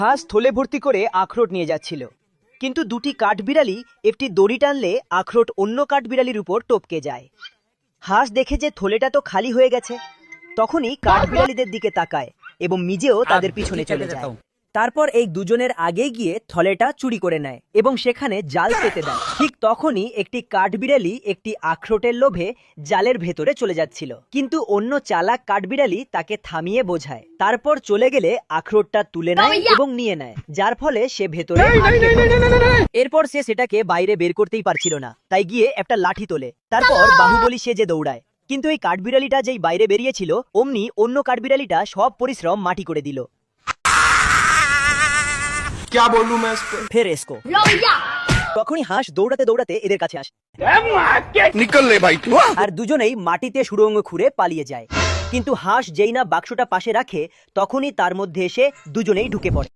হাঁস থলে ভর্তি করে আখরোট নিয়ে যাচ্ছিল, কিন্তু দুটি কাঠবিড়ালি একটি দড়ি টানলে আখরোট অন্য কাঠবিড়ালির উপর টপকে যায়। হাঁস দেখে যে থলেটা তো খালি হয়ে গেছে, তখনই কাঠবিড়ালিদের দিকে তাকায় এবং নিজেও তাদের পিছনে চলে যায়। তারপর এই দুজনের আগে গিয়ে থলেটা চুরি করে নেয় এবং সেখানে জাল পেতে দেয়। ঠিক তখনই একটি কাঠবিড়ালি একটি আখরোটের লোভে জালের ভেতরে চলে যাচ্ছিল, কিন্তু অন্য চালাক কাঠবিড়ালি তাকে থামিয়ে বোঝায়। তারপর চলে গেলে আখরোটটা তুলে নেয় এবং নিয়ে নেয়, যার ফলে সে ভেতরে আটকে পড়ে। এরপর সে সেটাকে বাইরে বের করতেই পারছিল না, তাই গিয়ে একটা লাঠি তোলে। তারপর বাহুবলী সেজে দৌড়ায়, কিন্তু এই কাঠবিড়ালিটা যেই বাইরে বেরিয়েছিল অমনি অন্য কাঠবিড়ালিটা সব পরিশ্রম মাটি করে দিল। क्या बोलूं मैं इस पे? ফের এসকো। তখনই হাঁস দৌড়াতে দৌড়াতে এদের কাছে আসে निकल ले भाई तू। আর দুজনেই মাটিতে সুড়ঙ্গ খুঁড়ে পালিয়ে যায়। কিন্তু হাঁস যেই না বাক্সটা পাশে রাখে তখনই তার মধ্যে এসে দুজনেই ঢুকে পড়ে।